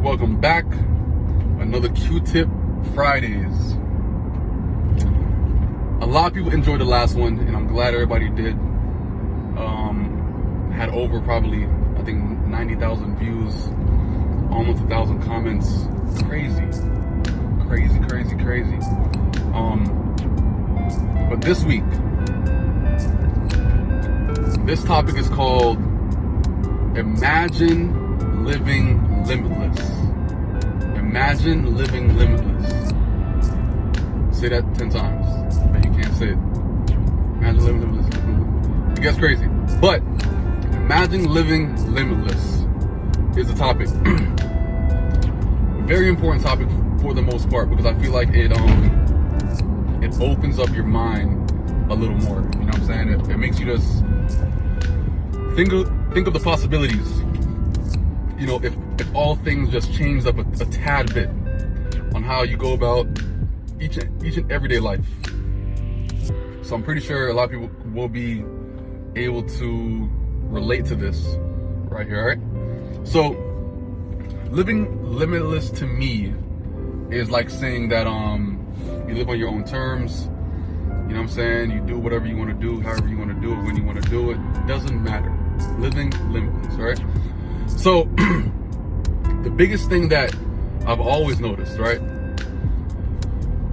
welcome back. Another Q-Tip Fridays. A lot of people enjoyed the last one, and I'm glad everybody did. Had over probably, I think, 90,000 views, almost 1,000 comments. Crazy. But this week, this topic is called Imagine Living Limitless. Imagine living limitless. Say that 10 times, but you can't say it. Imagine living limitless. It gets crazy. But imagine living limitless is the topic. Very important topic for the most part, because I feel like it opens up your mind a little more. You know what I'm saying? It makes you just think of the possibilities. You know, if all things just changed up a tad bit on how you go about each and everyday life. So I'm pretty sure a lot of people will be able to relate to this right here, all right? So living limitless to me is like saying that you live on your own terms. You know what I'm saying? You do whatever you want to do, however you want to do it, when you want to do it. Doesn't matter. Living limitless, right? So the biggest thing that I've always noticed, right?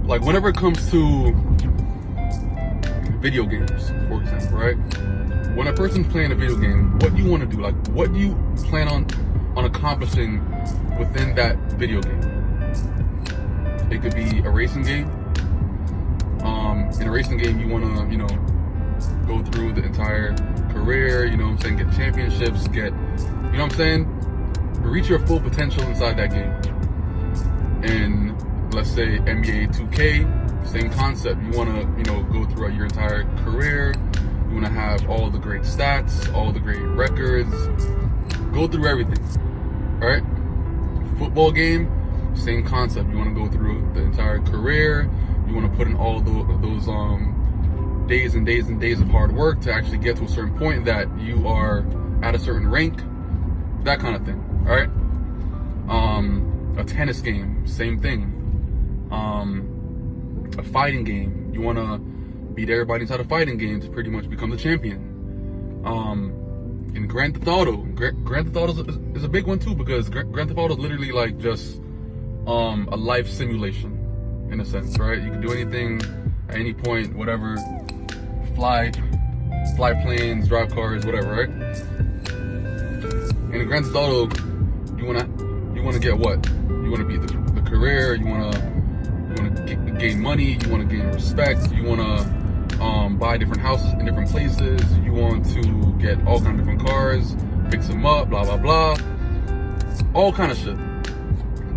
Like whenever it comes to video games, for example, right? When a person's playing a video game, what do you want to do? Like, what do you plan on accomplishing within that video game? It could be a racing game. In a racing game, you want to, you know, go through the entire career, you know what I'm saying, get championships, get, you know what I'm saying, reach your full potential inside that game. And let's say NBA 2K, same concept. You want to, you know, go throughout your entire career. You want to have all the great stats, all the great records, go through everything, all right? Football game, same concept. You want to go through the entire career. You want to put in all those days and days and days of hard work to actually get to a certain point that you are at a certain rank, that kind of thing, all right? A tennis game, same thing. A fighting game, you want to beat everybody inside a fighting game to pretty much become the champion. In Grand Theft Auto, Grand Theft Auto is a big one too, because Grand Theft Auto is literally like just a life simulation in a sense, right? You can do anything at any point, whatever, fly planes, drive cars, whatever, right? In Grand Theft Auto, you wanna get what? You wanna beat the career. You wanna gain money. You wanna gain respect. You wanna buy different houses in different places. You want to get all kinds of different cars, fix them up, blah blah blah, all kind of shit.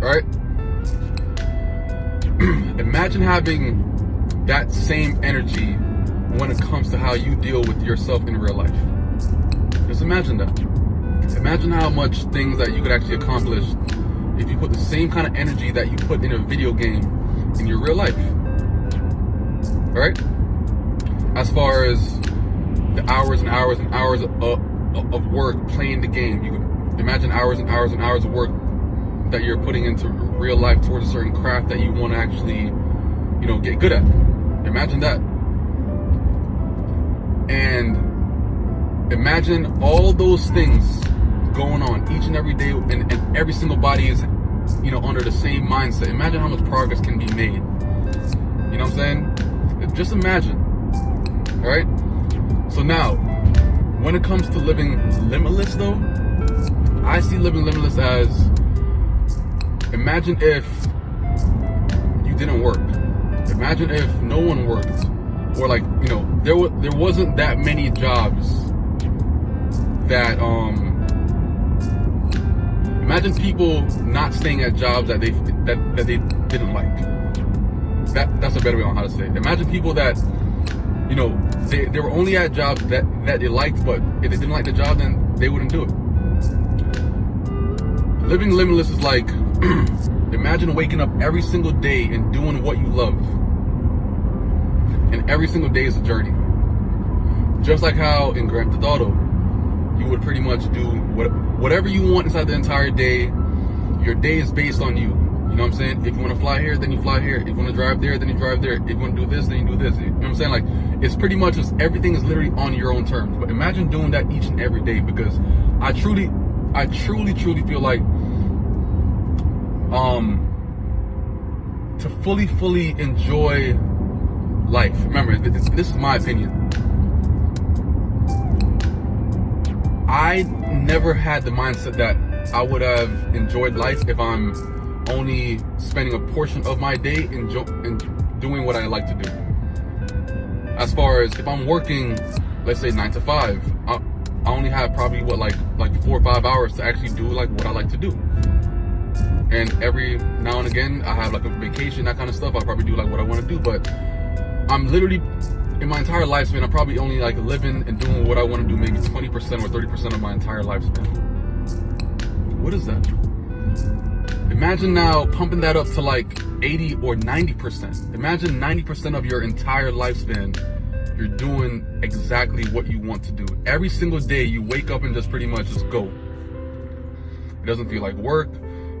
All right. Imagine having that same energy when it comes to how you deal with yourself in real life. Just imagine that. Imagine how much things that you could actually accomplish if you put the same kind of energy that you put in a video game in your real life. All right? As far as the hours and hours and hours of work playing the game, you can imagine hours and hours and hours of work that you're putting into real life towards a certain craft that you want to actually, you know, get good at. Imagine that. And imagine all those things going on each and every day, and every single body is, you know, under the same mindset. Imagine how much progress can be made. You know what I'm saying? Just imagine. All right? So now, when it comes to living limitless though, I see living limitless as, imagine if you didn't work. Imagine if no one worked, or like, you know, there wasn't that many jobs that imagine people not staying at jobs that they didn't like. That's a better way on how to say it. Imagine people that, you know, they were only at jobs that they liked, but if they didn't like the job, then they wouldn't do it. Living limitless is like, imagine waking up every single day and doing what you love. And every single day is a journey. Just like how in Grand Theft Auto, you would pretty much do whatever you want inside the entire day. your day is based on you. You know what I'm saying? If you want to fly here, then you fly here. If you want to drive there, then you drive there. If you want to do this, then you do this. You know what I'm saying? Like, it's pretty much just everything is literally on your own terms. But imagine doing that each and every day, because I truly feel like to fully enjoy life. Remember, this is my opinion. I never had the mindset that I would have enjoyed life if I'm only spending a portion of my day in doing what I like to do. As far as if I'm working, let's say 9 to 5, I only have probably like 4 or 5 hours to actually do like what I like to do. And every now and again, I have like a vacation, that kind of stuff. I'll probably do like what I want to do. But I'm literally, in my entire lifespan, I'm probably only like living and doing what I want to do maybe 20% or 30% of my entire lifespan. What is that? Imagine now pumping that up to like 80 or 90%. Imagine 90% of your entire lifespan, you're doing exactly what you want to do. Every single day you wake up and just pretty much just go. It doesn't feel like work.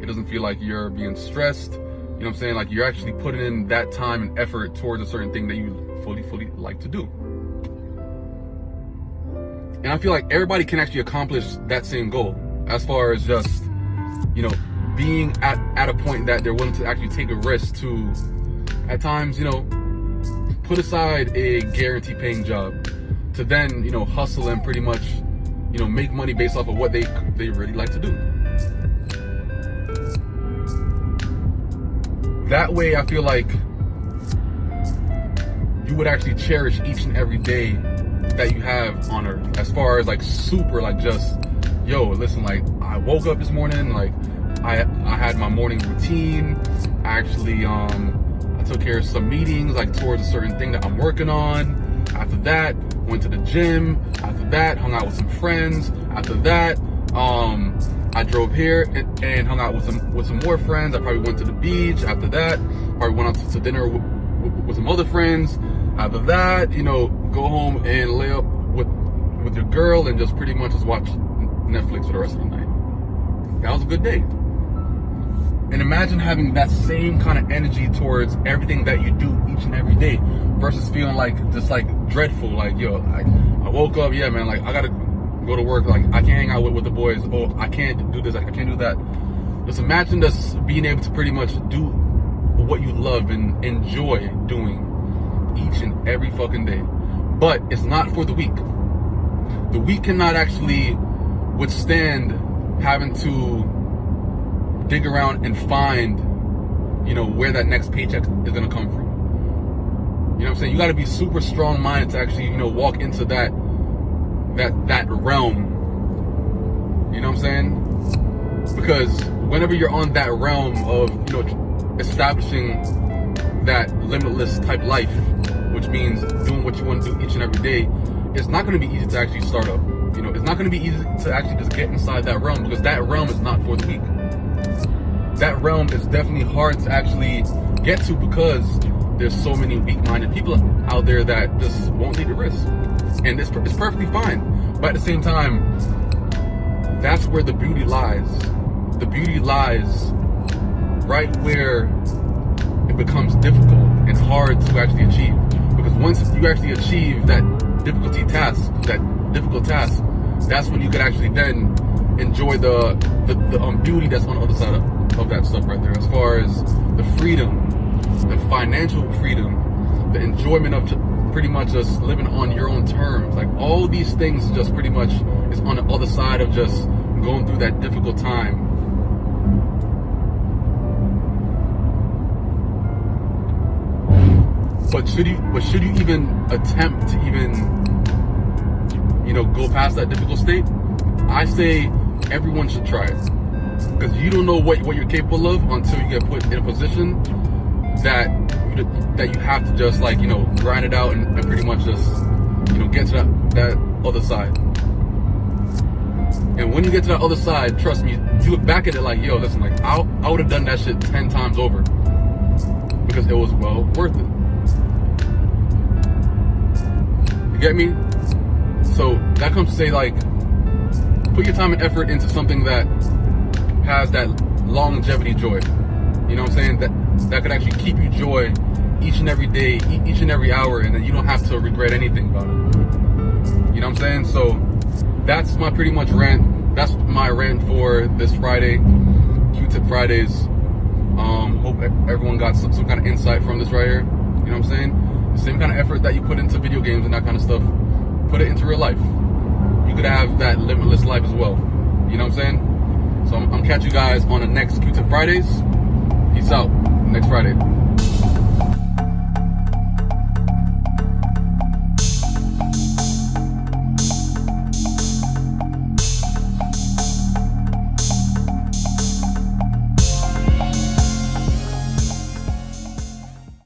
It doesn't feel like you're being stressed. You know what I'm saying? Like, you're actually putting in that time and effort towards a certain thing that you fully like to do. And I feel like everybody can actually accomplish that same goal, as far as just, you know, being at a point that they're willing to actually take a risk to, at times, you know, put aside a guarantee paying job to then, you know, hustle and pretty much, you know, make money based off of what they really like to do. That way, I feel like you would actually cherish each and every day that you have on earth. As far as like super, like just, yo, listen, like I woke up this morning, like I had my morning routine. Actually, I took care of some meetings, like towards a certain thing that I'm working on. After that, went to the gym. After that, hung out with some friends. After that, I drove here and hung out with some more friends. I probably went to the beach. After that, probably went out to dinner with some other friends. After that, you know, go home and lay up with your girl and just pretty much just watch Netflix for the rest of the night. That was a good day. And imagine having that same kind of energy towards everything that you do each and every day, versus feeling like just like dreadful, like, yo, I woke up, yeah, man, like I gotta go to work, like I can't hang out with the boys, oh, I can't do this, I can't do that. Just imagine just being able to pretty much do what you love and enjoy doing each and every fucking day. But it's not for the weak. The weak cannot actually withstand having to dig around and find, you know, where that next paycheck is gonna come from. You know what I'm saying? You gotta be super strong-minded to actually, you know, walk into that realm. You know what I'm saying? Because whenever you're on that realm of, you know, establishing that limitless type life, which means doing what you want to do each and every day, it's not going to be easy to actually start up. You know, it's not going to be easy to actually just get inside that realm, because that realm is not for the weak. That realm is definitely hard to actually get to, because there's so many weak-minded people out there that just won't take the risk. And it's perfectly fine. But at the same time, that's where the beauty lies. The beauty lies right where it becomes difficult and hard to actually achieve. Because once you actually achieve that difficult task, that's when you can actually then enjoy the beauty that's on the other side of that stuff right there. As far as the freedom, the financial freedom, the enjoyment of pretty much just living on your own terms. Like, all these things just pretty much is on the other side of just going through that difficult time. But should you even attempt to even, you know, go past that difficult state? I say everyone should try it, because you don't know what you're capable of until you get put in a position that you have to just, like, you know, grind it out and pretty much just, you know, get to that other side. And when you get to that other side, trust me, you look back at it like, yo, listen, like I would have done that shit 10 times over, because it was well worth it. You get me? So that comes to say, like, put your time and effort into something that has that longevity joy. You know what I'm saying? That could actually keep you joy each and every day, each and every hour, and then you don't have to regret anything about it. You know what I'm saying? So that's my pretty much rant. That's my rant for this Friday, Q-Tip Fridays. Hope everyone got some kind of insight from this right here. You know what I'm saying? The same kind of effort that you put into video games and that kind of stuff, put it into real life. You could have that limitless life as well. You know what I'm saying? So I'm catch you guys on the next Q-Tip Fridays. Peace out. Next Friday.